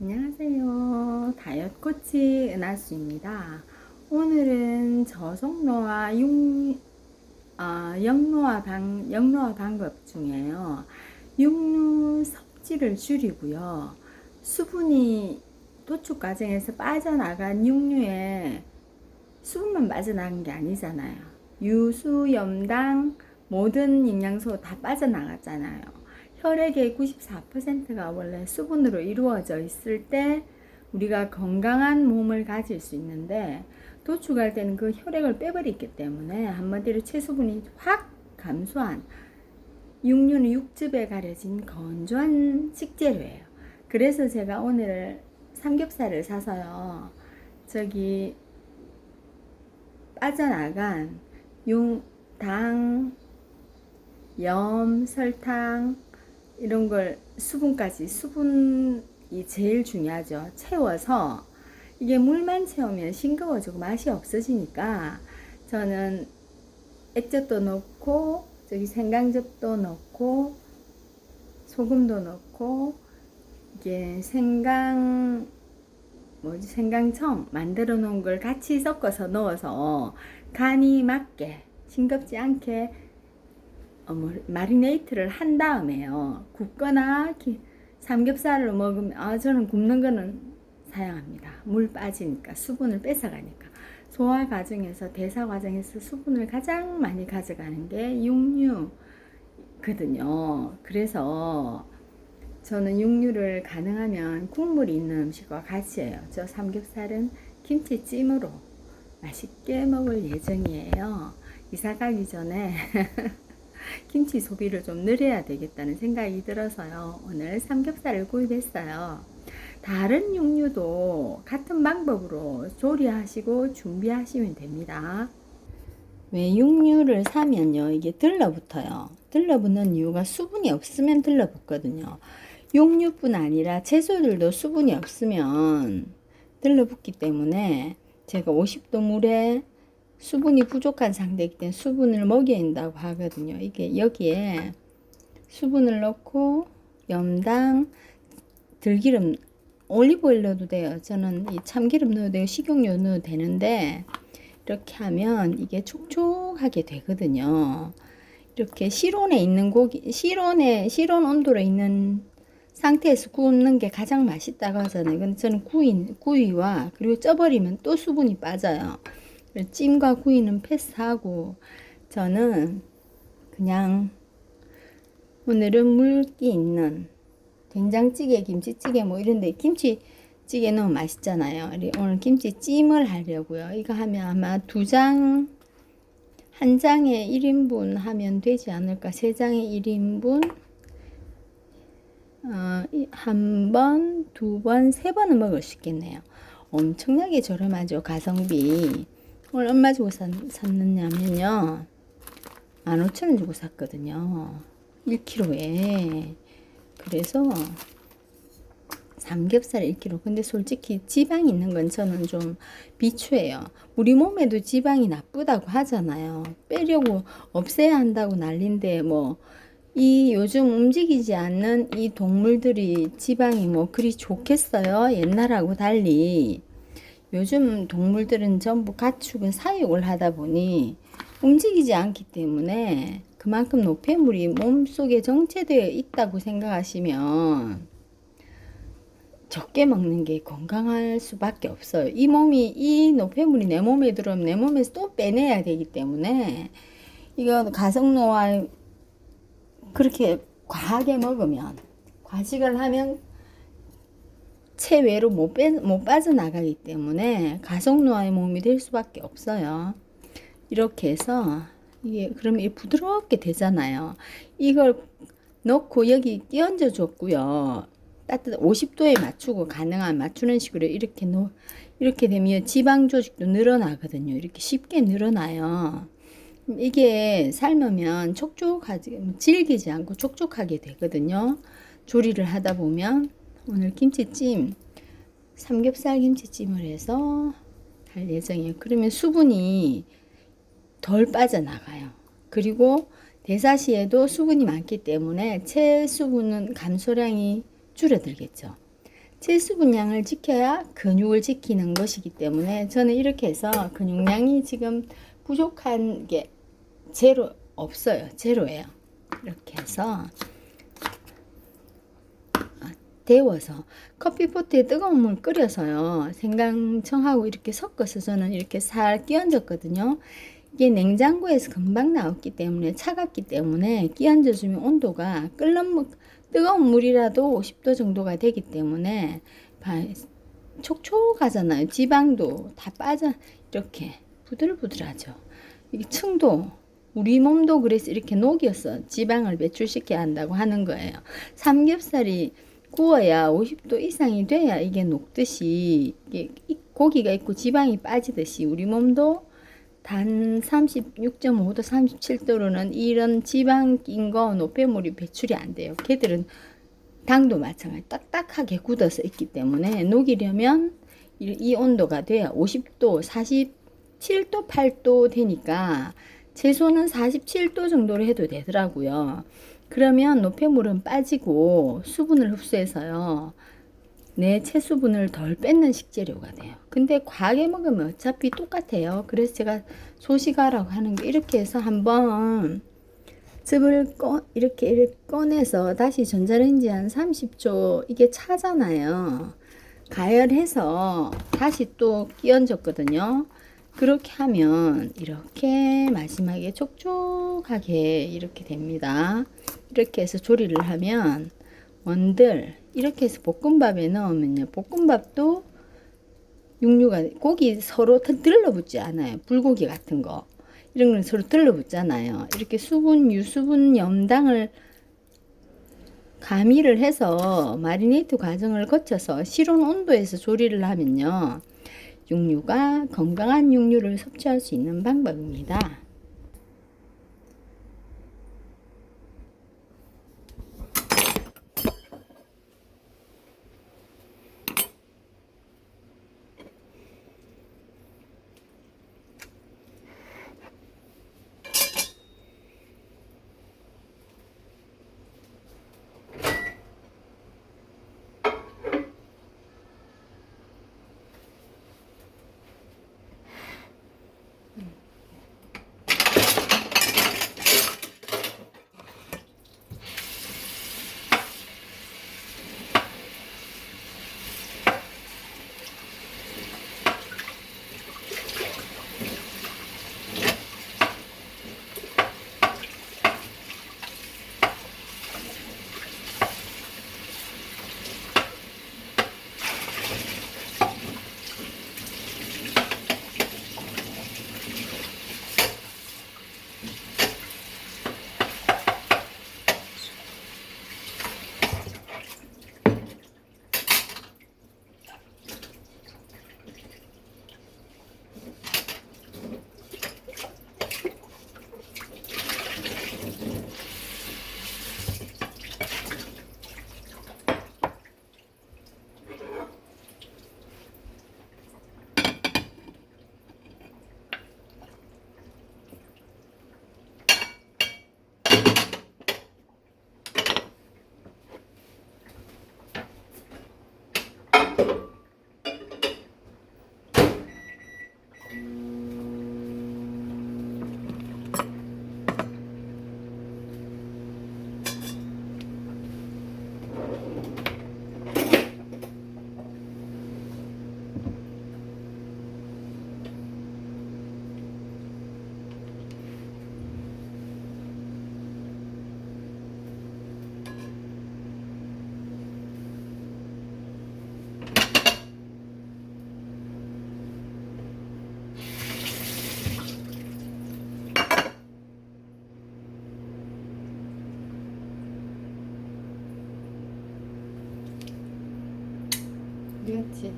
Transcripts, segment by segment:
안녕하세요. 다이어트 코치 은하수입니다. 오늘은 저속노화 역노화 방법 중에요. 육류 섭취를 줄이고요. 수분이 도축 과정에서 빠져나간 육류에 수분만 빠져나간 게 아니잖아요. 유수, 염당, 모든 영양소 다 빠져나갔잖아요. 혈액의 94%가 원래 수분으로 이루어져 있을 때 우리가 건강한 몸을 가질 수 있는데, 도축할 때는 그 혈액을 빼버리기 때문에 한마디로 체수분이 확 감소한, 육류는 육즙에 가려진 건조한 식재료예요. 그래서 제가 오늘 삼겹살을 사서요, 저기 빠져나간 당, 염, 설탕 이런 걸 수분이 제일 중요하죠. 채워서, 이게 물만 채우면 싱거워지고 맛이 없어지니까 저는 액젓도 넣고 저기 생강즙도 넣고 소금도 넣고, 이게 생강청 만들어 놓은 걸 같이 섞어서 넣어서 간이 맞게 싱겁지 않게 마리네이트를 한 다음에요. 굽거나 삼겹살로 먹으면, 저는 굽는 거는 사용합니다. 물 빠지니까, 수분을 뺏어가니까. 소화 과정에서, 대사 과정에서 수분을 가장 많이 가져가는 게 육류거든요. 그래서 저는 육류를 가능하면 국물이 있는 음식과 같이 해요. 저 삼겹살은 김치찜으로 맛있게 먹을 예정이에요. 이사 가기 전에 김치 소비를 좀 늘려야 되겠다는 생각이 들어서요, 오늘 삼겹살을 구입했어요. 다른 육류도 같은 방법으로 조리하시고 준비하시면 됩니다. 왜 육류를 사면요, 이게 들러붙어요. 들러붙는 이유가 수분이 없으면 들러붙거든요. 육류뿐 아니라 채소들도 수분이 없으면 들러붙기 때문에, 제가 50도 물에 수분이 부족한 상태이기 때문에 수분을 먹여야 한다고 하거든요. 이게 여기에 수분을 넣고 염당, 들기름, 올리브오일 넣어도 돼요. 저는 이 참기름 넣어도 되고 식용유 넣어도 되는데, 이렇게 하면 이게 촉촉하게 되거든요. 이렇게 실온에 있는 고기, 실온 온도로 있는 상태에서 구우는 게 가장 맛있다고 하잖아요. 근데 저는 구이와 그리고 쪄버리면 또 수분이 빠져요. 찜과 구이는 패스하고, 저는 그냥 오늘은 물기 있는 된장찌개, 김치찌개 뭐 이런데 김치찌개 넣으면 맛있잖아요. 오늘 김치찜을 하려고요. 이거 하면 아마 한 장에 1인분 하면 되지 않을까. 3장에 1인분, 한 번, 2번, 3번은 먹을 수 있겠네요. 엄청나게 저렴하죠, 가성비. 오늘 얼마 주고 샀느냐면요, 15,000원 주고 샀거든요. 1kg에. 그래서 삼겹살 1kg. 근데 솔직히 지방 있는 건 저는 좀 비추해요. 우리 몸에도 지방이 나쁘다고 하잖아요. 빼려고 없애야 한다고 난린데, 이 요즘 움직이지 않는 이 동물들이 지방이 그리 좋겠어요? 옛날하고 달리. 요즘 동물들은 전부 가축은 사육을 하다 보니 움직이지 않기 때문에 그만큼 노폐물이 몸속에 정체되어 있다고 생각하시면 적게 먹는 게 건강할 수밖에 없어요. 이 노폐물이 내 몸에 들어오면 내 몸에서 또 빼내야 되기 때문에, 이거 가성노화 그렇게 과하게 먹으면, 과식을 하면 체외로 못 빠져나가기 때문에 가속노화의 몸이 될 수밖에 없어요. 이렇게 해서 그러면 부드럽게 되잖아요. 이걸 넣고 여기 끼얹어 줬고요. 따뜻한 50도에 맞추고, 가능한 맞추는 식으로 이렇게 되면 지방 조직도 늘어나거든요. 이렇게 쉽게 늘어나요. 이게 삶으면 촉촉하지, 질기지 않고 촉촉하게 되거든요. 조리를 하다 보면. 오늘 삼겹살 김치찜을 해서 할 예정이에요. 그러면 수분이 덜 빠져나가요. 그리고 대사시에도 수분이 많기 때문에 체수분은 감소량이 줄어들겠죠. 체수분량을 지켜야 근육을 지키는 것이기 때문에 저는 이렇게 해서 근육량이 지금 부족한 게 제로 없어요. 제로예요. 이렇게 해서 데워서 커피포트에 뜨거운 물 끓여서요. 생강청하고 이렇게 섞어서 저는 이렇게 살 끼얹었거든요. 이게 냉장고에서 금방 나왔기 때문에 차갑기 때문에 끼얹어주면 온도가 끓는 물, 뜨거운 물이라도 50도 정도가 되기 때문에 촉촉하잖아요. 지방도 다 빠져 이렇게 부들부들하죠. 이게 층도 우리 몸도 그래서 이렇게 녹여서 지방을 배출시켜야 한다고 하는 거예요. 삼겹살이 구워야 50도 이상이 돼야 이게 녹듯이 이게 고기가 있고 지방이 빠지듯이 우리 몸도 단 36.5도 37도로는 이런 지방 낀 거 노폐물이 배출이 안 돼요. 걔들은 당도 마찬가지 딱딱하게 굳어서 있기 때문에 녹이려면 이 온도가 돼야 50도 47도 8도 되니까 최소는 47도 정도로 해도 되더라고요. 그러면 노폐물은 빠지고 수분을 흡수해서요. 내 체수분을 덜 뺏는 식재료가 돼요. 근데 과하게 먹으면 어차피 똑같아요. 그래서 제가 소식하라고 하는 게 이렇게 해서 한번 즙을 이렇게 꺼내서 다시 전자레인지 한 30초 이게 차잖아요. 가열해서 다시 또 끼얹었거든요. 그렇게 하면 이렇게 마지막에 촉촉하게 이렇게 됩니다. 이렇게 해서 조리를 하면 원들 이렇게 해서 볶음밥에 넣으면요. 볶음밥도 육류가 고기 서로 들러붙지 않아요. 불고기 같은 거 이런 건 서로 들러붙잖아요. 이렇게 수분 유수분 염당을 가미를 해서 마리네이트 과정을 거쳐서 실온 온도에서 조리를 하면요. 육류가 건강한 육류를 섭취할 수 있는 방법입니다. 되겠지?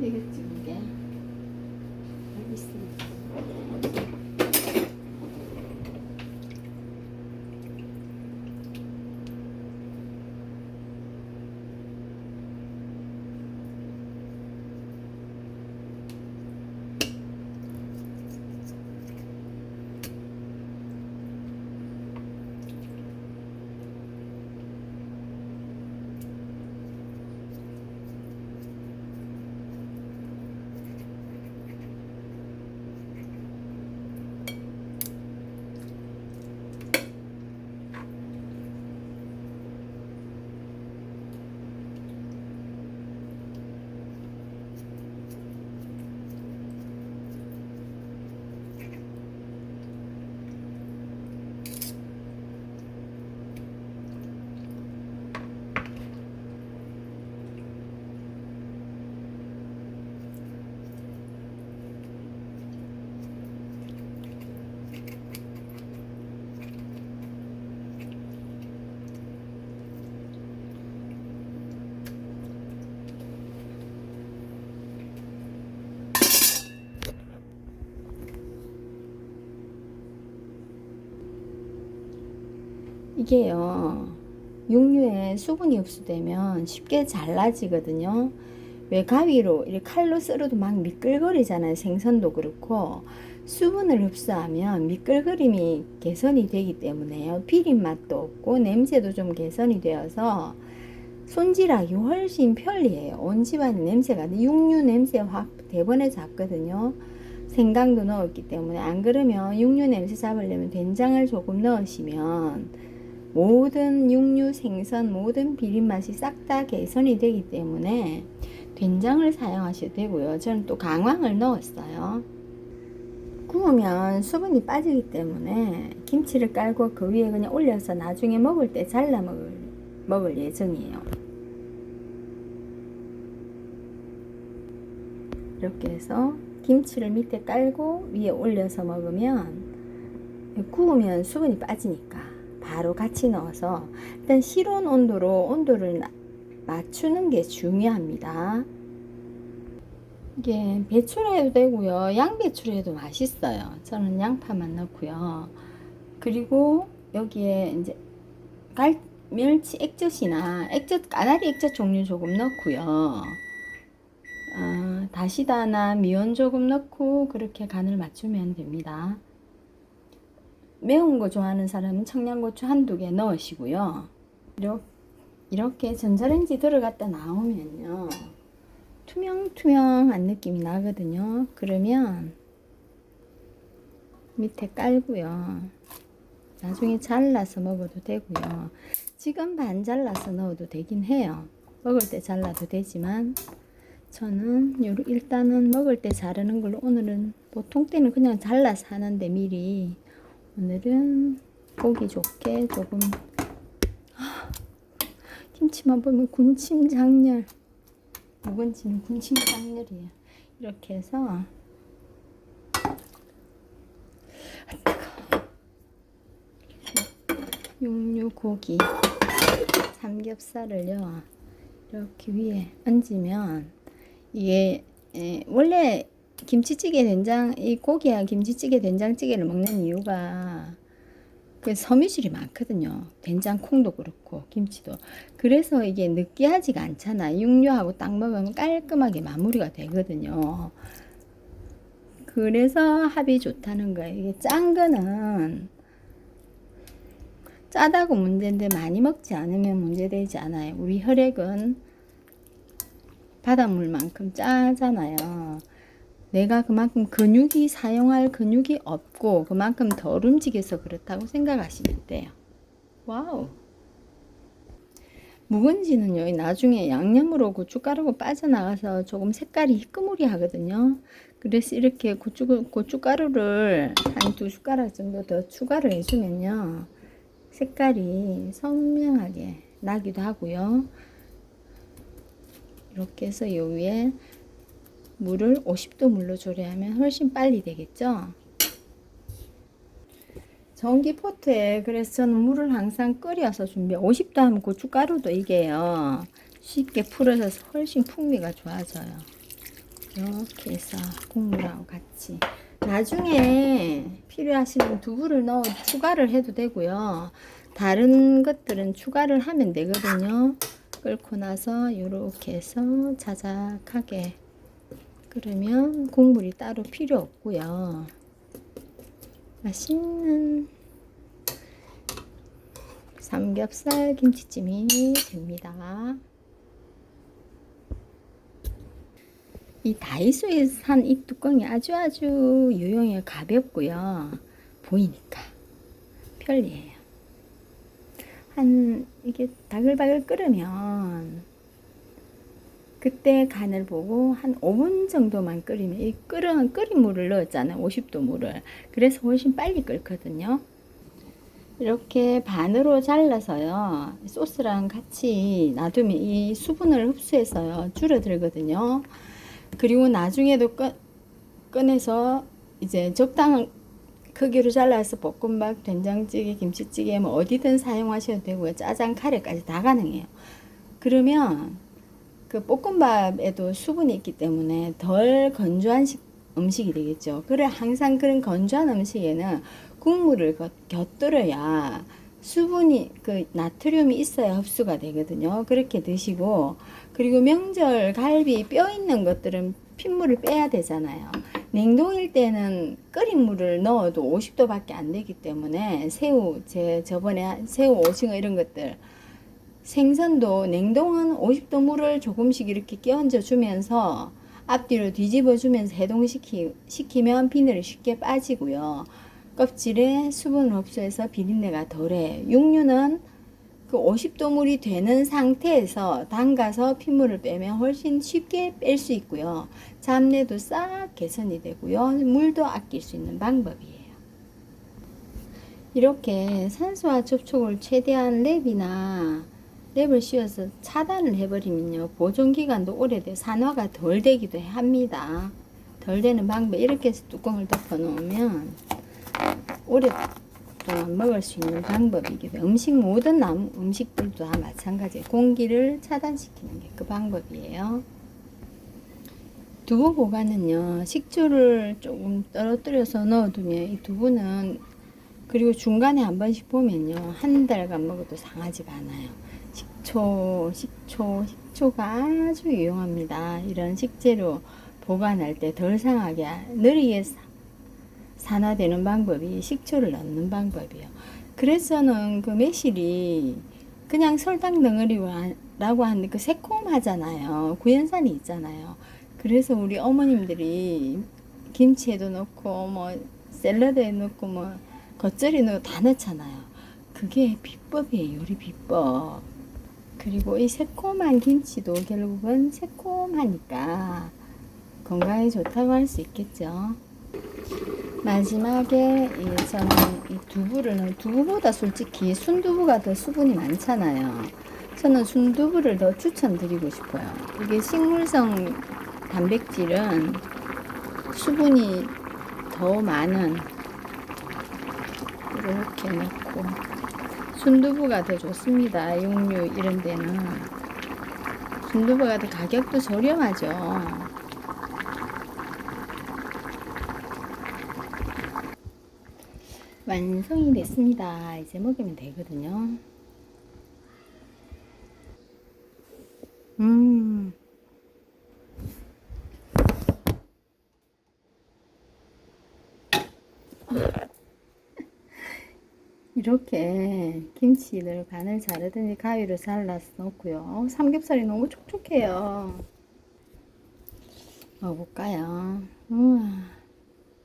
되겠지 그게? 알겠습니다. 이게요, 육류에 수분이 흡수되면 쉽게 잘라지거든요. 왜 가위로 이렇게 칼로 썰어도 막 미끌거리잖아요. 생선도 그렇고 수분을 흡수하면 미끌거림이 개선이 되기 때문에요. 비린 맛도 없고 냄새도 좀 개선이 되어서 손질하기 훨씬 편리해요. 온 집안의 냄새가 육류 냄새 확 대번에 잡거든요. 생강도 넣었기 때문에. 안 그러면 육류 냄새 잡으려면 된장을 조금 넣으시면 모든 육류, 생선, 모든 비린 맛이 싹 다 개선이 되기 때문에 된장을 사용하셔도 되고요. 저는 또 강황을 넣었어요. 구우면 수분이 빠지기 때문에 김치를 깔고 그 위에 그냥 올려서 나중에 먹을 때 잘라 먹을 예정이에요. 이렇게 해서 김치를 밑에 깔고 위에 올려서 먹으면, 구우면 수분이 빠지니까 바로 같이 넣어서 일단 실온 온도로 온도를 맞추는 게 중요합니다. 이게 배추로 해도 되고요, 양배추로 해도 맛있어요. 저는 양파만 넣고요. 그리고 여기에 이제 멸치 액젓이나 까나리 액젓 종류 조금 넣고요. 다시다나 미원 조금 넣고 그렇게 간을 맞추면 됩니다. 매운 거 좋아하는 사람은 청양고추 한두 개 넣으시고요. 이렇게 전자레인지 들어갔다 나오면요, 투명투명한 느낌이 나거든요. 그러면 밑에 깔고요. 나중에 잘라서 먹어도 되고요. 지금 반 잘라서 넣어도 되긴 해요. 먹을 때 잘라도 되지만 저는 일단은 먹을 때 자르는 걸로, 오늘은 보통 때는 그냥 잘라서 하는데 미리, 오늘은 보기 좋게 조금, 김치만 보면 군침 장렬, 묵은지는 군침 장렬이에요. 이렇게 해서 육류 고기 삼겹살을요 이렇게 위에 얹으면, 이게 원래 김치찌개 된장, 이 고기와 김치찌개 된장찌개를 먹는 이유가 그 섬유질이 많거든요. 된장 콩도 그렇고 김치도. 그래서 이게 느끼하지가 않잖아. 육류하고 딱 먹으면 깔끔하게 마무리가 되거든요. 그래서 합이 좋다는 거예요. 이게 짠 거는 짜다고 문제인데 많이 먹지 않으면 문제되지 않아요. 우리 혈액은 바닷물만큼 짜잖아요. 내가 그만큼 사용할 근육이 없고 그만큼 덜 움직여서 그렇다고 생각하시면 돼요. 와우. 묵은지는요, 나중에 양념으로 고춧가루가 빠져나가서 조금 색깔이 희끄무리 하거든요. 그래서 이렇게 고춧가루를 한 2숟가락 정도 더 추가를 해주면요, 색깔이 선명하게 나기도 하고요. 이렇게 해서 요 위에 물을 50도 물로 조리하면 훨씬 빨리 되겠죠. 전기포트에, 그래서 저는 물을 항상 끓여서 50도 하면 고춧가루도 이게요 쉽게 풀어져서 훨씬 풍미가 좋아져요. 이렇게 해서 국물하고 같이 나중에 필요하시면 두부를 넣어 추가를 해도 되고요. 다른 것들은 추가를 하면 되거든요. 끓고 나서 이렇게 해서 자작하게 끓으면 국물이 따로 필요 없고요. 맛있는 삼겹살 김치찜이 됩니다. 이 다이소에서 산 이 뚜껑이 아주 유용해요. 가볍고요. 보이니까 편리해요. 이게 바글바글 끓으면 그때 간을 보고 한 5분 정도만 끓이면, 이 끓인 물을 넣었잖아요. 50도 물을. 그래서 훨씬 빨리 끓거든요. 이렇게 반으로 잘라서요, 소스랑 같이 놔두면 이 수분을 흡수해서요 줄어들거든요. 그리고 나중에도 꺼내서 이제 적당한 크기로 잘라서 볶음밥, 된장찌개, 김치찌개 뭐 어디든 사용하셔도 되고요. 짜장, 카레까지 다 가능해요. 그러면 그 볶음밥에도 수분이 있기 때문에 덜 건조한 음식이 되겠죠. 그래, 항상 그런 건조한 음식에는 국물을 곁들여야 수분이 그 나트륨이 있어야 흡수가 되거든요. 그렇게 드시고, 그리고 명절 갈비 뼈 있는 것들은 핏물을 빼야 되잖아요. 냉동일 때는 끓인 물을 넣어도 50도밖에 안 되기 때문에 새우, 저번에 새우, 오징어 이런 것들, 생선도 냉동은 50도 물을 조금씩 이렇게 끼얹어 주면서 앞뒤로 뒤집어 주면서 해동시키면 비늘이 쉽게 빠지고요. 껍질에 수분을 흡수해서 비린내가 덜해. 육류는 그 50도 물이 되는 상태에서 담가서 핏물을 빼면 훨씬 쉽게 뺄 수 있고요. 잡내도 싹 개선이 되고요. 물도 아낄 수 있는 방법이에요. 이렇게 산소와 접촉을 최대한 랩을 씌워서 차단을 해버리면요, 보존기간도 오래돼 산화가 덜 되기도 합니다. 덜 되는 방법, 이렇게 해서 뚜껑을 덮어 놓으면 오랫동안 먹을 수 있는 방법이기도 해요. 모든 음식들도 다 마찬가지예요. 공기를 차단시키는 게 그 방법이에요. 두부 보관은요, 식초를 조금 떨어뜨려서 넣어두면 이 두부는, 그리고 중간에 한 번씩 보면요, 한 달간 먹어도 상하지가 않아요. 식초가 아주 유용합니다. 이런 식재료 보관할 때 덜 상하게, 느리게 산화되는 방법이 식초를 넣는 방법이에요. 그래서는 그 매실이 그냥 설탕 덩어리라고 하는데 그 새콤하잖아요. 구연산이 있잖아요. 그래서 우리 어머님들이 김치에도 넣고 뭐 샐러드에 넣고 뭐 겉절이 넣고 다 넣잖아요. 그게 비법이에요. 요리 비법. 그리고 이 새콤한 김치도 결국은 새콤하니까 건강에 좋다고 할 수 있겠죠. 마지막에 저는 이 두부보다 솔직히 순두부가 더 수분이 많잖아요. 저는 순두부를 더 추천드리고 싶어요. 이게 식물성 단백질은 수분이 더 많은, 이렇게 넣고 순두부가 더 좋습니다. 육류 이런 데는 순두부가 더 가격도 저렴하죠. 완성이 됐습니다. 이제 먹으면 되거든요. 이렇게 김치를 반을 자르든지 가위로 잘라서 넣고요. 삼겹살이 너무 촉촉해요. 먹어볼까요? 우와,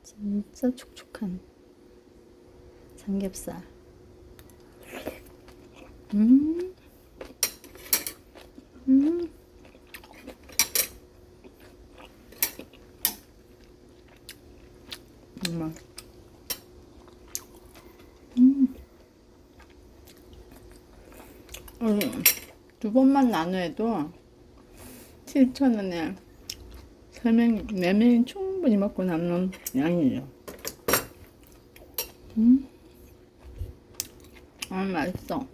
진짜 촉촉한 삼겹살. 음, 음, 정말. 두 번만 나눠도 7,000원에 4명이 충분히 먹고 남는 양이에요. 맛있어.